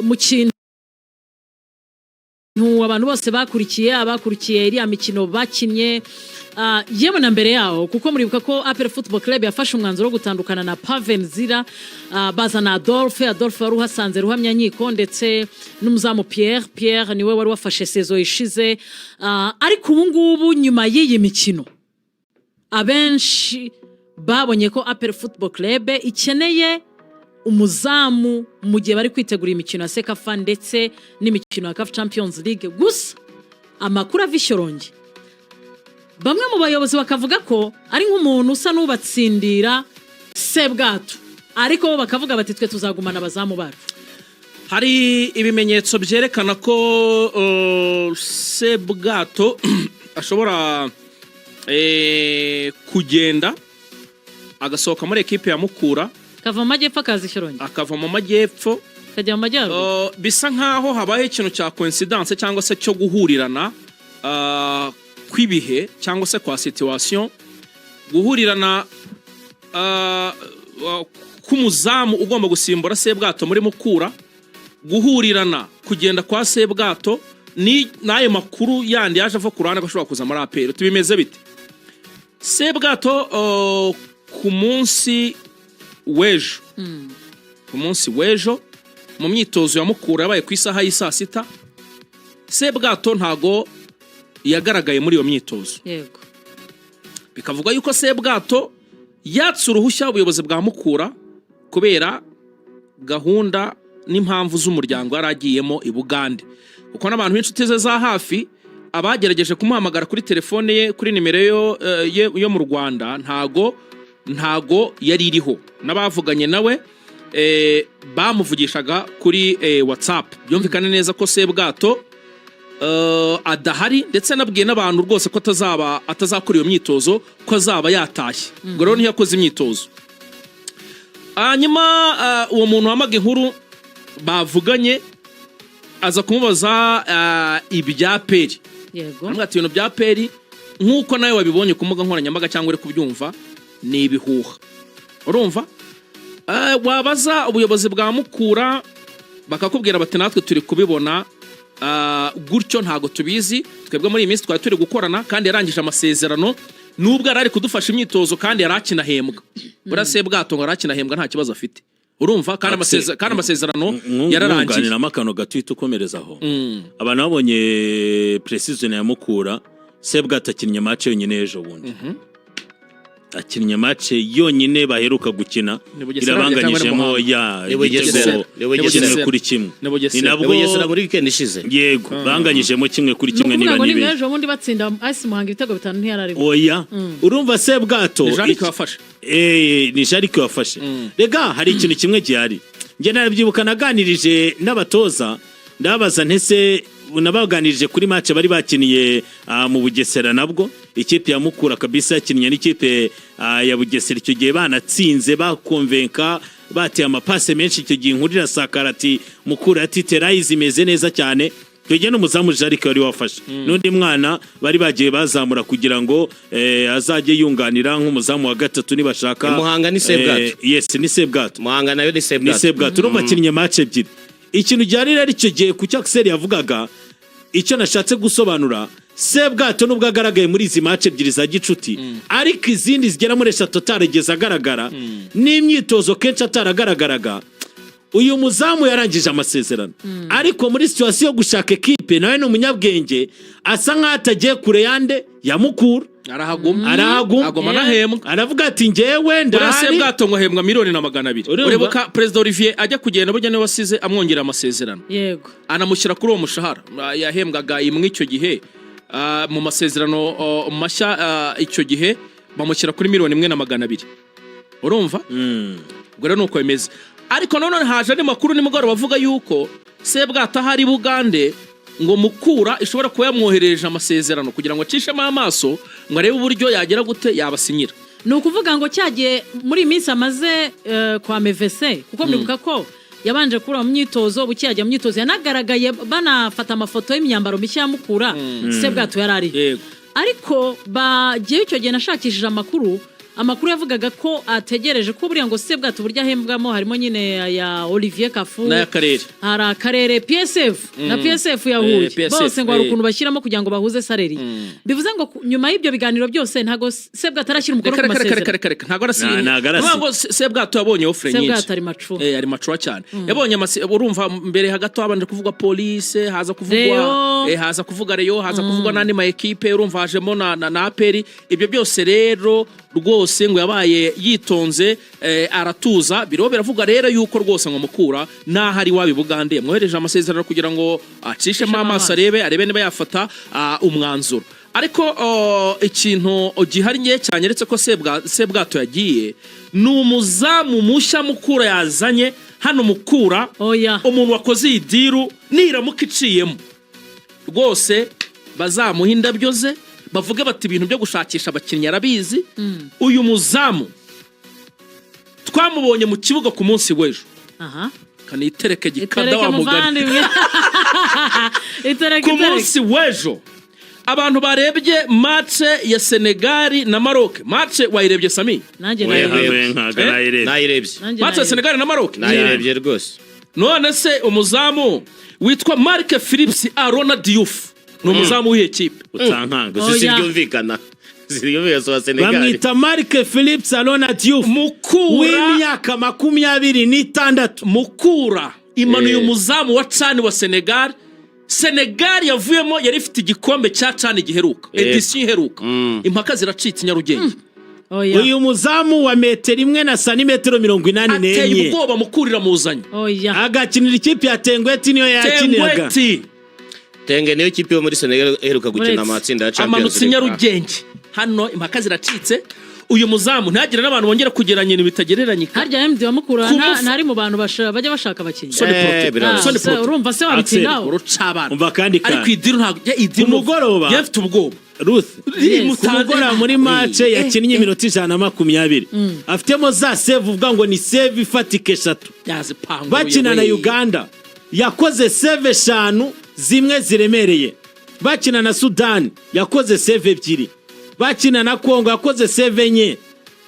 mu kintu abantu bose abakurikiye iriya mikino bakinye yewe na mbere yaho kuko muribuka ko APR Football Club yafashe umwanzuro wo gutandukana na Paven Zira bazana Adolphe wari uhasanze ruhamya nkiko ndetse n'umuzamu Pierre niwe wari wafashe sezo ishize ariko ubu ngubu nyuma y'iyi mikino abenshi babonye ko APR Football Club ikeneye umuzamu mu gihe bari kwitegura imikino ya Sekafa ndetse n'imikino ya CAF Champions League gusa amakuru avishoronge bamwe mu bayobozi bakavuga ko ari nk'umuntu usa n'ubatsindira Sebwato ariko bo bakavuga bati twe tuzagumana abazamu bacu. Hari ibimenyetso byerekana ko Sebwato ashobora kugenda agasohoka muri ekipe ya Mukura akava mu majyepfo akazishoronge akava mu majyepfo akajya mu majyaruguru. Bisa nkaho habaye ikintu cya coincidence cyangwa se cyo guhurirana kwibihe cyangwa se kwa situation guhurirana k'umuzamu ugomba gusimbura Sebwato muri Mukura guhurirana kugenda kwa Sebwato ni nayo makuru yandi yaje ava ku ruhande ko ashobora kuza muri APR. Tubimeze bite Sebwato ku munsi wejo mu myitozo ya Mukura yabaye ku isaha y'isa sita Sebwato ntago yagaragaye muri iyo myitozo. Yego. Bikavuga yuko Sebwato yatse uruhushya ubuyobozi bwa Mukura kubera gahunda n'impamvu z'umuryango yaragiyemo i Bugande. Kuko n'abantu b'inshuti ze za hafi abagerageje kumuhamagara kuri telefone ye kuri nimero yo mu Rwanda ntago yari iriho. N'abavuganye nawe bamuvugishaga kuri WhatsApp. Byumvikana neza ko Sebwato adahari ndetse nabwiye n'abantu rwose ko atazakora iyo myitozo ko azaba yatashye. Ngo rero ntiyakoze imyitozo. Hanyuma uwo muntu wamaga inkuru bavuganye aza kumubaza ibya peri. Yego. Amwe ati ibintu bya peri nkuko nawe wabibonye ku mbuga nkoranyambaga cyangwa uri kubyumva ni ibihuha. Urumva? Wabaza ubuyobozi bwa Mukura bakakubwira bati natwe turi kubibona gutyo ntago tubizi twebwe muri iyi minsi twari turi gukorana kandi yarangije amasezerano nubwo ari kudufasha imyitozo kandi yarakina hembwa. Bura Sebwato ngo arakina hembwa nta kibazo afite. Urumva kandi amasezerano yararangiye. Ngunganira amakano gatwita ukomerezaho. Abantu babonye precision ya Mukura Sebwato akinnye match yonyine ejo bundi. Akinnye match yonyine baheruka gukina irabanganyijemo kimwe kuri kimwe. Ni nabwo yesera muri weekend ishize. Yego banganyijemo kimwe kuri kimwe niba nibe. Ngo ejo bundi batsinda AS Muhanga ibitego 5 ntiyarari. Oya urumva Sebwato ni wafashe. Ni Jariki wafashe. Rega hari ikintu kimwe gihari. Nge narabyibuka naganirije n'abatoza ndabaza ntese nabaganirije kuri match bari bakiniye mu Bugesera nabwo ikipe ya Mukura kabisa yakinnye n'ikipe ya Bugesera icyo gihe banatsinze bakonvenka bateye amapase menshi icyo gihe inkurira sakarati Mukura atiterayize imeze neza cyane twege n'umuzamu Jariki wari wafashe n'undi mwana bari bagiye bazamura kugira ngo azajye yunganira nk'umuzamu wa gatatu nibashaka. Muhanga ni Sebwato. Yes ni Sebwato. Muhanga nayo ni Sebwato. Ni Sebwato bakinnye match ebyiri. Ikintu ryari rero icyo gihe ku Axcel yavugaga icyo nashatse gusobanura Sebwato nubwo agaragaye muri izi match ebyiri za gicuti ariko izindi zigera muri 3 tarageza agaragara n'imyitozo kenshi ataragaragaraga. Uyu muzamu yarangije amasezerano ariko muri situation yo gushaka equipe nawe no munyabwenge asa nk'atagiye kure yande ya Mukura arahaguma nahembwa aravuga ati ngewe ndahari. Sebwato ngo hembwa $200,000. Urebuka President Olivier ajya kugenda burya ne wasize amwongera amasezerano. Yego. Anamushyira kuri uwo mushahara yahembwaga imwe icyo gihe mu masezerano mashya icyo gihe bamushyira kuri $1,200,000. Urumva? Ubwo rero nuko bimeze. Ariko none haje andi makuru nimugoroba bavuga yuko Sebwato ahari Bugande ngo Mukura ishobora kuba yamwohereje amasezerano kugira ngo acishemo amaso ngo arebe uburyo yagera gute yabasinyira. Ni ukuvuga ngo cyagiye muri iminsi amaze kwa MVC kuko mwibuka ko yabanje kura mu myitozo buki yajya mu myitozo yanagaragaye banafata amafoto y'imyambaro mishya ya Mukura Sebwato yarari. Yego. Ariko bagiye icyo gihe nashakishije amakuru amakuru yavugaga ko ategereje ko buriya ngo Sebwato burya ahembwamo harimo nyine ya Olivier Kafu n'akarere hari akarere PSF na PSF yahuye PSF, bose ngo hari ukuntu bashyiramo kugira ngo bahuze saleri bivuze ngo nyuma y'ibyo biganiro byose ntago Sebwato arashyira umukono ku masezerano ntago arasinya ngo Sebwato yabonye offer nyinshi Sebwato ari macu ari macu cyane yabonye urumva mbere hagati habanje kuvugwa police haza kuvugwa haza kuvuga Reyo haza kuvugwa n'andi ma equipe urumva hajemo na APR ibyo byose rero rwose ngo yabaye yitonze aratuza biro biravuga rero yuko rwose ngo mukura nahari wabi Bugande mwohereje amasezerano kugira ngo acishemo amaso arebe niba yafata umwanzuro ariko ikintu gihari nye cyanyeretse ko Sebwato yagiye n'umuzamu mushya mukura yazanye hano mukura umuntu wakoze idiru niramuka iciyemo rwose bazamuha indabyo ze bavuge bati ibintu byo gushakisha abakinnyi arabizi uyu muzamu twamubonye mu kibuga ku munsi w'ejo kanitereke gikada wa mugani ku munsi w'ejo abantu barebye match ya Senegal na Maroc match wayirebye Sami nanjye nayirebye match ya Senegal na Maroc nayirebye rwose none se umuzamu witwa Marc Philips Arona Diouf n'umuzamu w'iyi kipe utankanga sibyumvikana wa Senegal bamwita Marc Philips Arona Diouf w'imyaka 26 mukura imanuye umuzamu wa Chan wa Senegal yavuyemo yari ifite igikombe cya Chan giheruka edition iheruka impaka ziracitse Nyarugenge uyu muzamu wa metero 1 na santimetero 84 ateye ubwoba mukurira muzanye agakinira ikipe ya Tengweti niyo yakiniraga Tenge niyo kipe yo muri Senegal iheruka gukina amatsinda ya Champions League amanutse Nyarugenge hano impaka ziracitse uyu muzamu ntagira n'abantu bongera kugeranya ibitagereranyika harya MD wamukura ntari mu bantu bajya bashaka abakinnyi urumva se wabitsindaho urucabana umva kandi ariko idiru ntabwo idiru umugoroba yafite ubwoba Ruth umugoroba muri match yakinnye iminota 120 afitemo za save uvuga ngo ni save ifatike 3 bakina na Uganda yakoze save 5 zimwe ziremereye bakina na Sudan yakoze save 2 bakina na Kongo yakoze save 4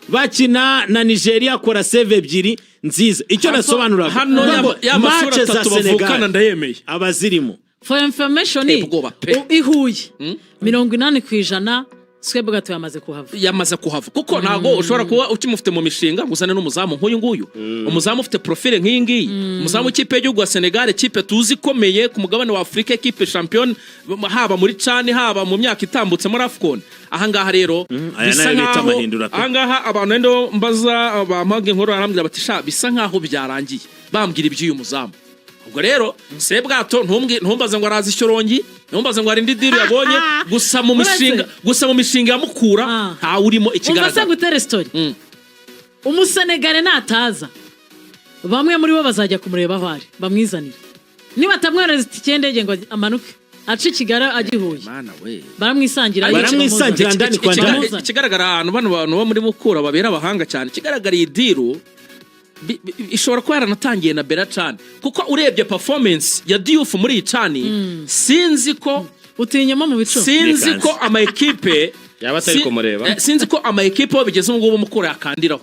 bakina na Nigeria akora save 2 nziza icyo nasobanuraga hano match za Senegal ndayemeye abazirimo for information ihuye 80% Sebwato yamaze kuhava kuko ntago ushobora kuba ukimufite mu mishinga gusana n'umuzamu nk'uyu nguyu umuzamu ufite profile nk'iyi ngiyi umuzamu w'ikipe y'igihugu wa Senegal ikipe tuzi komeye ku mugabane wa Afrika ikipe champion haba muri Chan haba mu myaka itambutse muri Afcon ahangaha rero bisa nkaho ahangaha abantu ndo mbaza bampage nkuru arambwira bati sha bisa nkaho byarangiye bambwira iby'uyu muzamu ubwo rero Sebwato ntumbaze ngo arazi ishyorongi ntumbaze ngo arindi diru yabonye gusa mu mishinga ya mukura nta urimo ikigaragara umva se gutere story umusenegale nataza bamwe muri bo bazajya kumureba aho ari bamwizanira niba tamwereza itike y'indege ngo amanuke aca Kigali agihuye baramwisangira ndani kwa ndani ikigaragara ahantu bano bantu bo muri mukura babera abahanga cyane kigaragara iyi diru ishobora kuba yaranatangiye na Bella Chan kuko urebye performance ya Diouf muri iyi Chan sinzi ko utinyemo mu bicu sinzi ko ama equipe yaba atari kumureba sinzi ko ama equipe bigeze mu ngubu mukura yakandiraho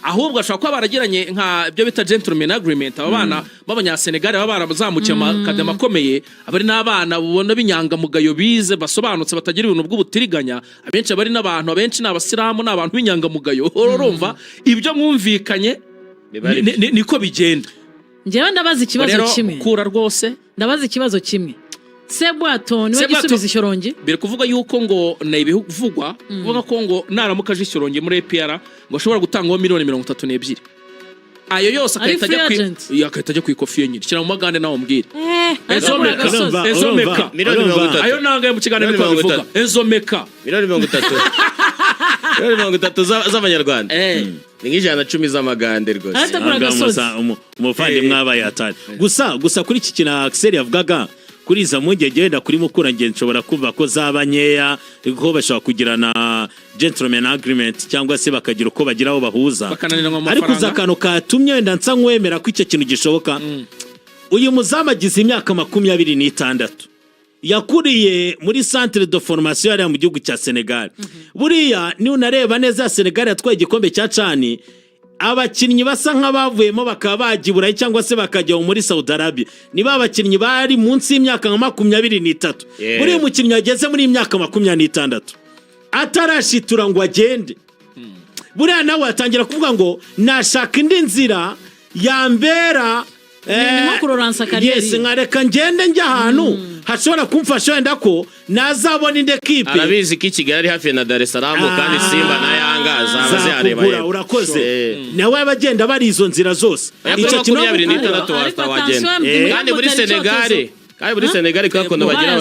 ahubwo ashobora kuba baragiranye nka byo bita gentleman agreement abana b'abanya Senegal baba barazamukiye amakadema akomeye abari n'abana ubona b'inyangamugayo bize basobanutse batagira ibintu bw'ubutiriganya abenshi abari n'abantu abenshi n'abasiramu n'abantu b'inyangamugayo urumva ibyo mwumvikanye niko bigenda njyewe ndabaza ikibazo kimwe kura rwose ndabaza ikibazo kimwe Sebwato niwe gisubiza ishyorongi biri kuvuga yuko ngo na ibivugwa kuvuga ko ngo naramuka aje ishyorongi muri APR ngo ashobora gutangwa miliyoni 32 ayo yose akahita ajya kwikofiye nyiri kira mu magande nawo mbwire Ezomeka ayo nanga mu kiganiro bivuga Ezomeka miliyoni 33 z'abanyarwanda ni nk'ijana 10 z'amagande rwose umuvandimwe abaye atari gusa kuri iki kintu Axcel yavugaga kuri iza mugegenda kuri mukura nge nshobora kumva ko zaba nkeya ko bashobora kugirana gentleman agreement cyangwa se bakagira uko bagira aho bahuza ariko uzakano katumye wenda nsa nkwemera ko icyo kintu gishoboka uyu muzamu agize imyaka 26 yakuriye muri centre de formation yari mu gihugu cya Senegal. Buriya ni unareba neza Senegal yatwaye igikombe cya cani, abakinnyi basa nk'abavuyemo bakaba bagiburayi cyangwa se bakajya muri Saudi Arabia. Niba abakinnyi bari munsi y'imyaka nka 23. Buriya umukinnyi yageze muri imyaka 26 atarashitura ngo agende. Buriya nawe atangira kuvuga ngo nashaka indi nzira yambera nko kuroransa kariyeri. Yes, nkareka ngende njya ahantu hashobora kumfasha wenda ko nazabona inde kipe. Arabizi ko Kigali ari hafi na Dar es Salaam kandi Simba na Yanga zabaze areba. Urakoze. Nawe abagenda bari izo nzira zose. Icyo kintu 26 wagenda. Kandi muri Senegal muri Senegal kakondo bagira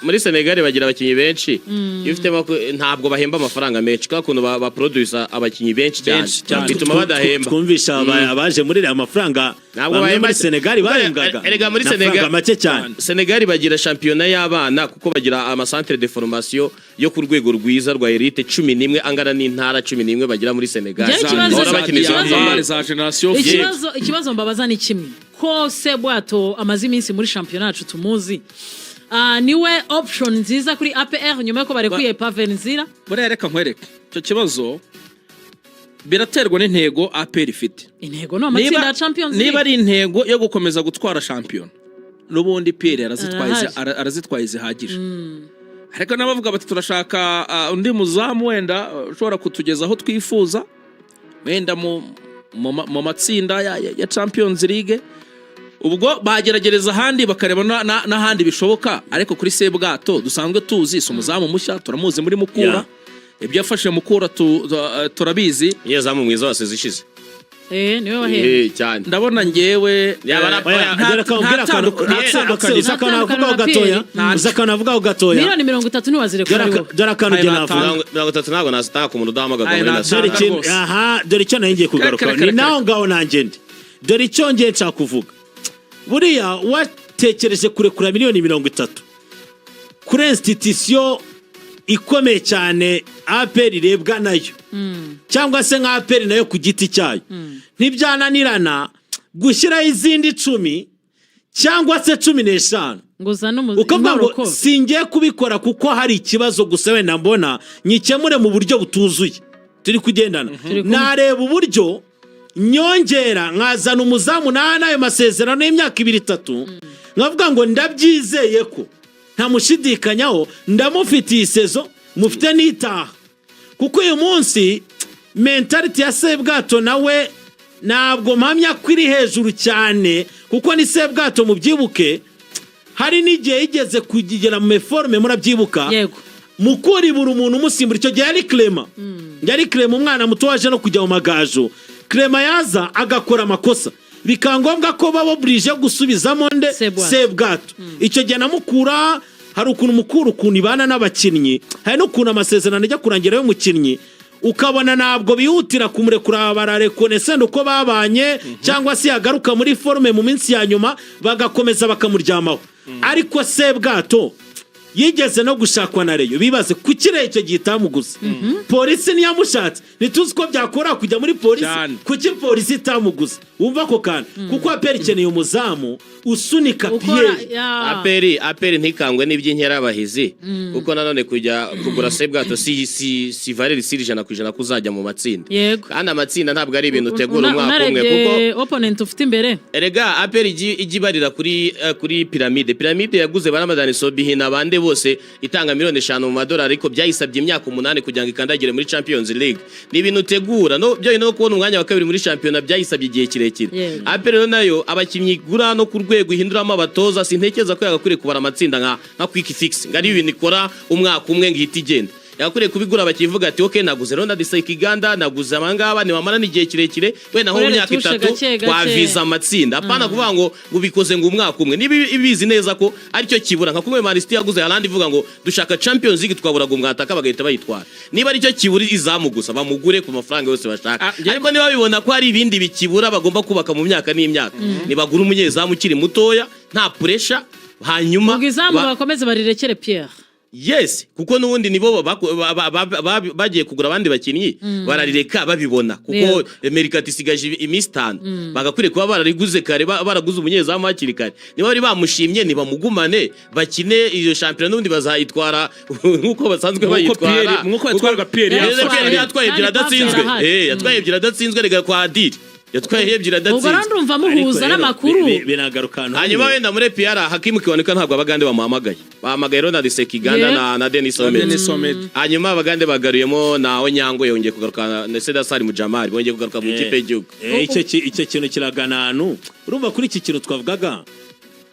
muri Senegal bagira abakinyi benshi. Ifite ntabwo bahemba amafaranga menshi kakondo ba producer abakinyi benshi cyane. Bituma badahemba. Twumvisha abaje muri amafaranga. Ntabwo bahemba Senegal bahembwaga. Erega muri Senegal make cyane. Senegal bagira championnat y'abana kuko bagira ama centre de formation yo ku rwego rwiza rwa elite 11 angana n'intara 11 bagira muri Senegal. Ikibazo mbabaza ni kimwe. Ko Sebwato amaze iminsi muri championnat tumuzi. Niwe option nziza kuri APR nyuma yo barekuye Pavenzira. Buriya reka nkwereke. Icyo kibazo biraterwa n'intego APR ifite. Intego no amatsinda ya Champions League. Niba ari intego yo gukomeza gutwara champion. N'ubundi PR arazitwaye zihagije. Ariko nabavuga bati turashaka undi muzamu wenda ushobora kutugeza aho twifuza. Wenda mu matsinda ya Champions League. Ubwo bageragereza handi bakareba n'ahandi bishoboka, ariko kuri Sebwato dusanzwe tuzi umuzamu mushya turamuzi muri Mukura. Ibyo yafashe Mukura turabizi. Iyo zamu mwiza wase zishize. Niwe waheye. Cyane. Ndabona ngewe uzakanavuga gatoya. Miliyoni 30 niwazirekura. Dore akantu gye navuga. 30 ntago nasitaka umuntu udahamagarwa muri nasi. Dore icyo nagiye kugaruka. Ni naho ngaho nanjye ndi. Dore icyo ngiye nshaka kuvuga. Buriya watekereje kurekura miliyoni 30 kuri institution ikomeye cyane APR irebwa nayo, cyangwa se nka APR nayo ku giti cyayo, ntibyananirana gushyiraho izindi 10 cyangwa se 15 ukavuga ngo singiye kubikora kuko hari ikibazo gusa wenda mbona nyikemure mu buryo butuzuye turi kugendana. Nareba uburyo nyongera nkazana umuzamu n'ayo masezerano y'imyaka 2-3 nkavuga ngo ndabyizeye ko ntamushidikanyaho ndamufitiye isezo mufite n'itaha, kuko uyu munsi mentality ya Sebwato nawe ntabwo mpamya ko iri hejuru cyane, kuko ni Sebwato mubyibuke hari n'igihe yigeze kugera mu meforme murabyibuka. Yego. Mukuri buri umuntu umusimbura icyo gihe yari Clement. Yari Clement umwana muto waje no kujya mu magajo. Clement yaza agakora amakosa bikangombwa ko babo burije gusubizamo nde Sebwato. Icyo gihe namukura hari ukuntu mukuru ukuntu ibana n'abakinnyi, hari no kuntu amasezerano ajya kurangira y'umukinnyi ukabona ntabwo bihutira kumurekura bararekonese uko babanye cyangwa se yagaruka muri forme mu minsi ya nyuma bagakomeza bakamuryamaho. Ariko Sebwato yigeze no gushakwa na Reyo bibaze kukire icyo gitamuguza. Polisi niyamushatse nituzi ko byakora kujya muri polisi kuki polisi itamuguza. Wumva ko kana kuko APR ikeneye umuzamu usunika Pierre. APR ntikangwe n'iby'inkera abahizi kuko nanone kujya kugura Sebwato si valeur si 100% kuzajya mu matsinda. Kandi amatsinda ntabwo ari ibintu utegura umwaka umwe kuko opponent ufite imbere. Erega APR igibarira kuri piramide yaguze baramadani Sobihina bande bose itanga miliyoni 5 mu madolari, ariko byayisabye imyaka 8 kugira ngo ikandagire muri Champions League. Ni ibintu utegura no byo no kubona umwanya wa kabiri muri championnat byayisabye igihe kirekire. APR nayo abakinnyi gura no ku rwego ihinduramo abatoza sintekeza ko yagakwiye kubara amatsinda nka quick fix ngari ibintu ikora umwaka umwe ngihita igenda. Yakuriye kubigura bakivuga ati okay naguze Ronda Disayikiganda naguze amangaba ni wamara n'igihe kirekire we naho mu myaka 3 kwa visa amatsinda apana kuvuga ngo ubikoze ngo umwaka umwe nibi ibizi neza ko ari cyo kibura nka kumwe Man City yaguze Haaland ivuga ngo dushaka Champions League twaburaga umwataka bagahita bayitwara. Niba ari cyo kibura izamu gusa bamugure ku mafaranga yose bashaka, ariko niba bibona ko hari ibindi bikibura bagomba kubaka mu myaka n'imyaka nibagura umunyezamu ukiri mutoya nta pressure hanyuma izamu bakomeze barirekere Pierre. yes kuko nubundi nibo bagiye kugura abandi bakinnyi bararireka babibona kuko Mercato isigaje iminsi 5 bagakwiriye kuba barariguze kare baraguze umunyezamu hakiri kare niba bari bamushimye nibamugumane bakine iyo champion nubundi bazayitwara nkuko basanzwe bayitwara nkuko yatwaraga Pierre yatwaye ebyiri adatsinzwe yatwaye ebyiri adatsinzwe rega kwa Adiri yatwaye ebyiri adatsinzwe ubwo ndumva muhuza n'amakuru binagarukana hanyuma wenda muri PR Hakimu kiboneka ntabwo abagande bamuhamagaye bahamagaye Ronald Sekiganda na Denis Omed hanyuma abagande bagaruyemo na Onyango yongeye kugaruka na Seda Sari Mujamari bongeye kugaruka mu kipe y'igihugu icyo kintu kiragananu urumva kuri iki kintu twavugaga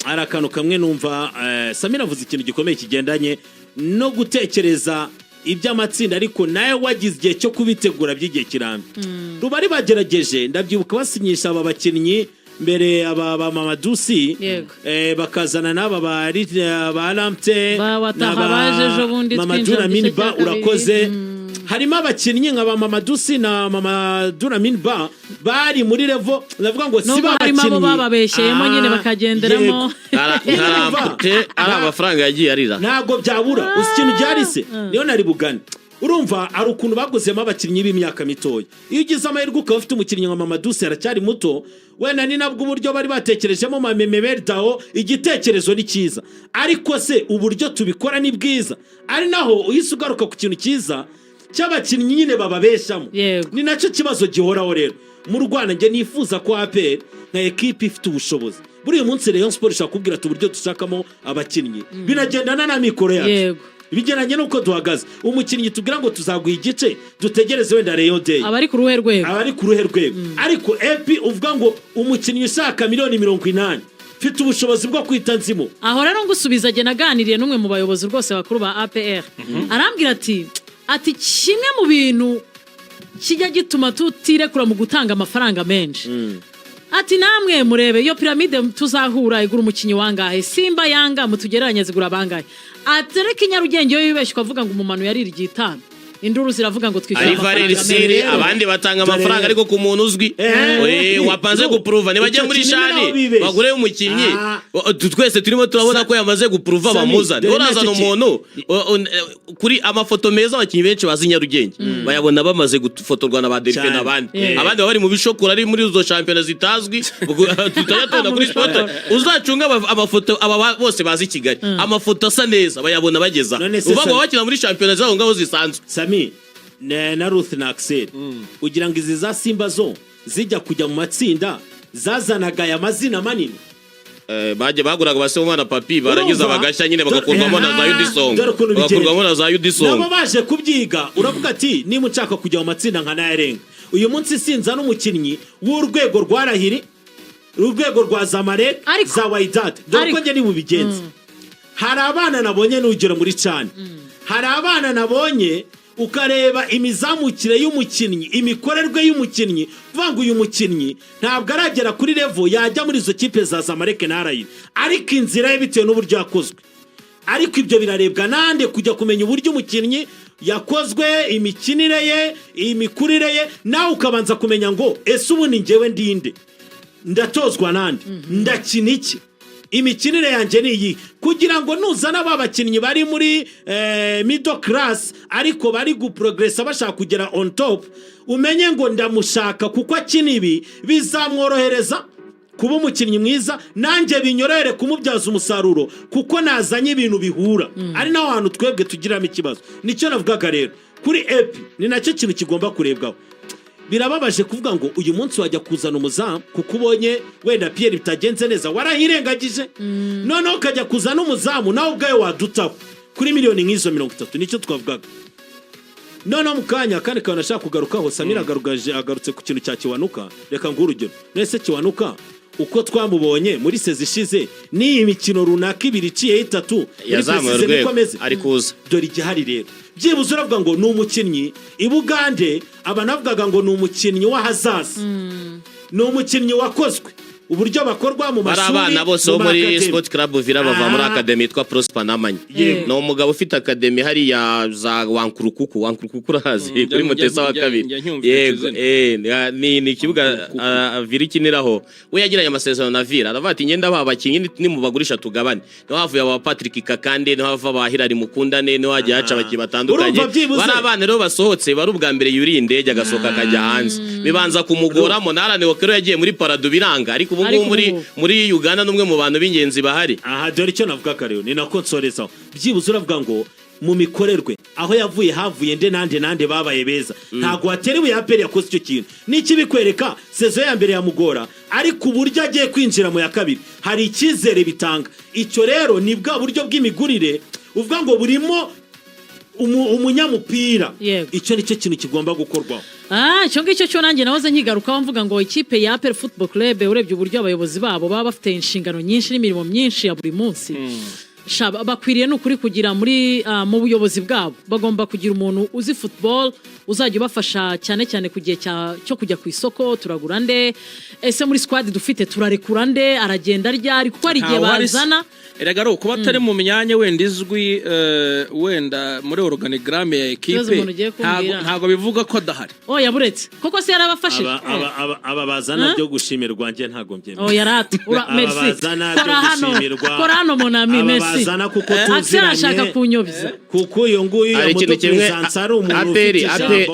ari akantu kamwe numva Samira avuze ikintu gikomeye kigendanye no gutekereza iby'amatsinda ariko nawe wagize igihe cyo kubitegura by'igihe kirambi rubari bagerageje ndabyibuka basinyisha aba bakinnyi mbere aba Mamadusi bakazana n'aba ba Lamte Mamadou Minba urakoze harimo abakinnyi nka ba Mamadusi na Mamadou Minba bari muri level navuga ngo si babakinnyi bababesheyemo nyine bakagenderamo ari amafaranga yagiye arira ntago byabura uzi ikintu byarise niyo nari bugane urumva ari ukuntu baguzemo abakinnyi b'imyaka mitoya iyo ugize amahirwe ukaba ufite umukinnyi nka Mamadusi aracyari muto wenda ni nabwo uburyo bari batekerejemo Memerdaho igitekerezo ni cyiza ariko se uburyo tubikora ni bwiza ari naho uhise ugaruka ku kintu cyiza cy'abakinnyi nyine bababeshamo ni nacyo kibazo gihoraho rero mu Rwanda nge nifuza ko APR nka equipe ifite ubushobozi buri uyu munsi Rayon Sport ishaka kubwira uburyo dushakamo abakinnyi binagendana na mikoro yacu bigeranye nuko duhagaze umukinnyi tubwira ngo tuzaguha igice dutegereze wenda Rayon Day abari ku ruhe rwego ariko epi uvuga ngo umukinnyi ushaka miliyoni 80 mfite ubushobozi bwo kwita nzimo aho rero ngusubiza je naganiriye n'umwe mu bayobozi rwose bakuru ba APR arambwira ati kimwe mu bintu kijya gituma tutirekura mu gutanga amafaranga menshi ati namwe murebe iyo piramide tuzahura igura umukinnyi wangahe Simba Yanga mutugereranye zigura bangahe atereka Nyarugenge yo yibeshye kavuga ngo umumano yariri gitano induru ziravuga ngo twishyura abandi batanga amafaranga ariko ku muntu uzwi wapanze guprova niba agiye muri shani bagure umukinnyi twese turimo turabona ko yamaze guprova bamuzana urazana umuntu kuri amafoto meza abakinnyi benshi bazi Nyarugenge bayabona bamaze gufotorwa na ba Delphin abandi bari mu bishokura ari muri izo champion zitazwi tutajya kuri sport uzacunga amafoto aba bose bazi Kigali amafoto asa neza bayabona bageza uvuga ngo bakina muri champion zaho ngaho zisanzwe na Ruth na Axcel ugira ngo izi za Simba zo zijya kujya mu matsinda zazanaga aya mazina manini baguraga basomana papi baragize abagashya nyine bagakurwamo na za Udisong nabo baje kubyiga uravuga ati niba ushaka kujya mu matsinda nka Nayarenga uyu munsi sinza n'umukinnyi w'urwego rwarahiri urwego rwa Zamare za Wydad dore ko nge ni bubigenze hari abana nabonye n'ugero muri cyane hari abana nabonye ukareba imizamukire y'umukinnyi imikorerwe y'umukinnyi vanga uyu mukinnyi ntabwo aragera kuri level yajya muri izo kipe za Zamalek na Rayon ariko inzira ye bitewe n'uburyo yakozwe ariko ibyo birarebwa nande kujya kumenya uburyo umukinnyi yakozwe imikinire ye imikurire ye nawe ukabanza kumenya ngo ese ubu ni njyewe ndinde ndatozwa nande ndakina iki imikinire yanjye ni iyi kugira ngo nuzana abakinnyi bari muri middle class ariko bari guprogressa bashaka kugera on top umenye ngo ndamushaka kuko akina ibi bizamworohereza kuba umukinnyi mwiza nanjye binyorohere kumubyaza umusaruro kuko nazanye ibintu bihura ari naho hantu twebwe tugiramo ikibazo nicyo navugaga rero kuri epi ni nacyo kintu kigomba kurebwaho birababaje kuvuga ngo uyu munsi wajya kuzana umuzamu kuko ubonye wenda Pierre bitagenze neza warahirengagije noneho ukajya kuzana umuzamu nawe ubwawe wadutaho kuri miliyoni nk'izo 30 nicyo twavugaga noneho mukanya kandi kana nashaka kugarukaho Samira agarutse ku kintu cya Kiwanuka reka ngurugero nese Kiwanuka uko twamubonye muri sezi ishize ni imikino runaka ibiri iciye itatu yazamuye urwego ari kuza dore igihari rero byibuze uravuga ngo ni umukinnyi ibugande abanavugaga ngo ni umukinnyi w'ahazaza ni umukinnyi wakozwe uburyo bakorwa mu bari mashuri abana bose bo muri Sport Club Villa bava muri academy yitwa Prosper Namanya ni umugabo ufite academy hariya za Wankurukuku urahazi kuri Mutesa wa kabiri yego ni ikibuga Villa ikiniraho we yagiranye amasezerano na Villa aravuga ati ngenda babakinyi ni mu bagurisha tugabane no havuye aba Patrick Kakande no hava ba Hilary Mukundane no hajya haca abakinnyi batandukanye bari abana rero basohotse bari ubwa mbere yuri indege agasohoka akajya hanze bibanza kumugora Monarane Okero yagiye muri Parado biranga ariko ubu muri Uganda numwe mu bantu b'ingenzi bahari aha dore icyo navuga kare ni nako nsorezaho byibuze uravuga ngo mu mikorerwe aho yavuye havuye nande babaye beza ntago waterewe ya APR yakoze icyo kintu niki bikwereka sezo ya mbere yamugora ariko uburyo agiye kwinjira mu ya kabiri hari ikizere bitanga icyo rero ni bwa buryo bw'imigurire uvuga ngo burimo umunyamupira icyo nicyo kintu kigomba gukorwaho icyo ngicyo cyo nanjye nahoze nkigarukaho mvuga ngo ikipe ya APR Football Club urebye uburyo abayobozi babo baba bafite inshingano nyinshi n'imirimo myinshi ya buri munsi bakwiriye n'ukuri kugira mu buyobozi bwabo bagomba kugira umuntu uzi football uzajya ubafasha cyane cyane ku gihe cyo kujya ku isoko turagura nde ese muri squad dufite turarekura nde aragenda ryari kuko hari igihe bazana erega ro kuba atari mu myanya wenda izwi wenda muri organigramme ya equipe ntago bivuga ko dahari yaburetse koko se yarabafashe aba bazana byo gushimirwa nje ntago mbyemera yaratu merci kora hano mon ami merci bazana kuko tuziranye ashaka kunyobya kuko uyo nguyu ari umuntu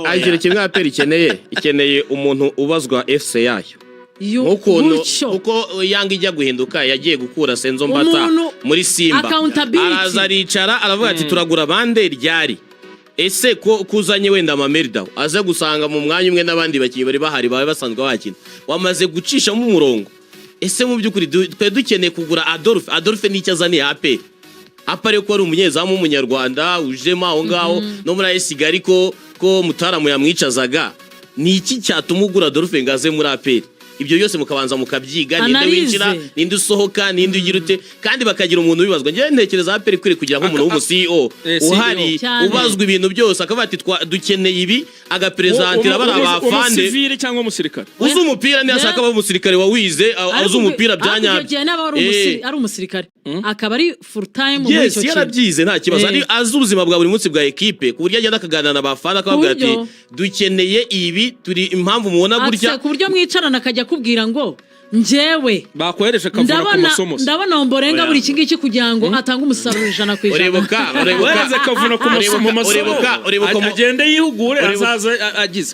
ikintu kimwe APR ikeneye umuntu ubazwa FC yayo uko Yanga ijya guhinduka yagiye gukura Senzo Mbata muri Simba araza aricara aravuga ati turagura bande ryari ese ko kuzanye wenda Mamerida aza gusanga mu mwanya umwe n'abandi bakinnyi bari bahari bawe basanzwe bakina wamaze gucisha mu murongo ese mu byukuri twe dukeneye kugura Adolphe n'icyo azaniye APR apare ko ari umunyezamu w'umunyarwanda ujema aho ngaho no muri Kigali ko Mutaramu yamwicazaga ni iki cyatuma ugura Adolphe ngaze muri APR ibyo byose mukabanza mukabyiga ninde winjira ninde usohoka ninde ugira ute kandi bakagira umuntu ubibazwa ngiye ntekereza APR kwire kugira nk'umuntu w'umuCEO uhari ubazwa ibintu byose akaba ati dukeneye ibi agapresentira bari abafande civile cyangwa umusirikare uzi umupira ni ashaka aba umusirikare wawize azi umupira byanyabyo ari umusirikare akaba ari full time muri icyo kintu yarabyize nta kibazo ari azi ubuzima bwa buri munsi bwa equipe ku buryo agenda akaganira n'abafana akavuga ati dukeneye ibi turi impamvu mubona gutya ku buryo mwicarana akajya kubwira ngo njyewe bakohereje kavura ku masomo ndabona Omborenga buri kingiki kugira ngo atange umusaruro 100%. Uribuka kavuna ku masomo agende yihugure azaza agize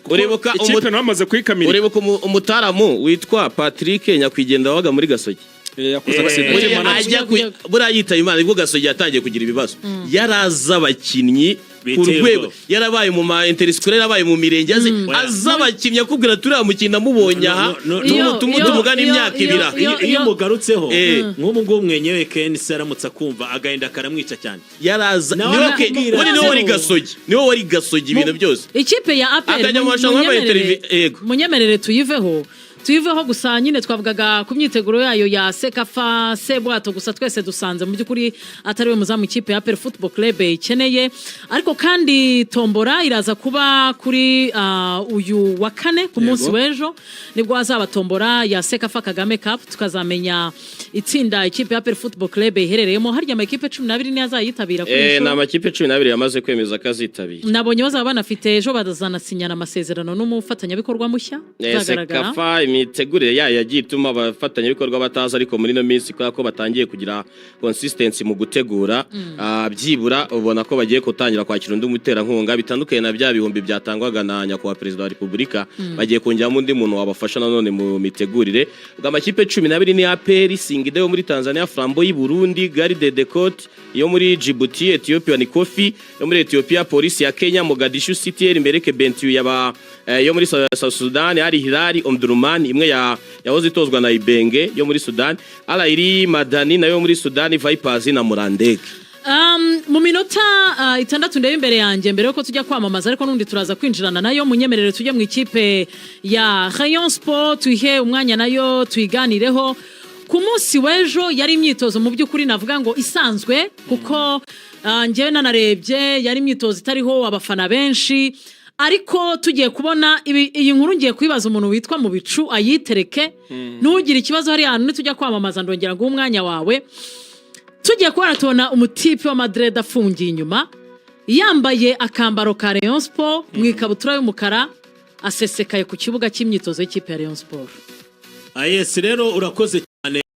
ikipe namaze kwikamira. Uribuka umutaramu witwa Patrick Nyakwigenda waga muri Gasogi yakoze accident bura yita Imana ibwo Gasogi yatangiye kugira ibibazo yaraza abakinnyi ku rwego yarabaye mu ma interscolaire yarabaye mu mirenge azabakinnyi akubwira turi amukina mubonye aha n'umutumugana imyaka ibira iyo mugarutseho nk'ubu ngo mwenyewe Ken saramutsa kumva agahinda karamwica cyane yaraza niwe wari Gasogi ibintu byose ikipe ya APR munyemerere tuyiveho gusa nyine twavugaga ku myiteguro yayo ya Sekafa Sebwato gusa twese dusanze mu by'ukuri atari we muzamu ikipe ya APR Football Club ikeneye ariko kandi tombora iraza kuba kuri uyu wa kane ku munsi w'ejo nibwo azaba tombora ya Sekafa Kagame Cup tukazamenya itsinda ikipe ya APR Football Club iherereyemo harya amakipe 12 ni azayitabira kuri na amakipe 12 yamaze kwemeza kazitabira nabonye bazaba banafite ejo badazanasinyana amasezerano n'umufatanyabikorwa mushya Sekafa imitegurire yagiye ituma abafatanyabikorwa bataza ariko muri no minsi ko batangiye kugira consistency mu gutegura byibura ubona ko bagiye gutangira kwakira undi muterankunga bitandukanye na bya bihumbi byatangwaga na nyakubahwa perezida wa Repubulika bagiye kongeramo undi muntu wabafasha nanone mu mitegurire bw'amakipe 12 ni APR Singida yo muri Tanzania Flambo y'u Burundi Garde de Côte yo muri Djibouti Ethiopia ni Kofi yo muri Ethiopia Police ya Kenya Mogadishu City Mbereke Bentiu yo muri Sudan ari Hilali Omdurman imwe yahoze itozwa na Ibenge yo muri Sudan Alairi Madani nayo muri Sudan Vipers na Murandege mu minota 6 ndebe imbere yanjye mbere yuko tujya kwamamaza ariko nundi turaza kwinjirana nayo munyemerere tujye mu ikipe ya Rayon Sport tuhe umwanya nayo tuyiganireho ku munsi w'ejo yari imyitozo mu by'ukuri navuga ngo isanzwe kuko njyewe nanarebye yari imyitozo itariho abafana benshi ariko tugiye kubona iyi nkuru ngiye kwibaza umuntu witwa mu bicu ayitereke ntugire ikibazo hari ahantu nitujya kwamamaza ndongera ngo umwanya wawe tugiye kubona tubona umutipe wa Madrid afungiye inyuma yambaye akambaro ka Rayon Sport mu ikabutura y'umukara asesekaye ku kibuga cy'imyitozo y'ikipe ya Rayon Sport. Yes rero urakoze cyane.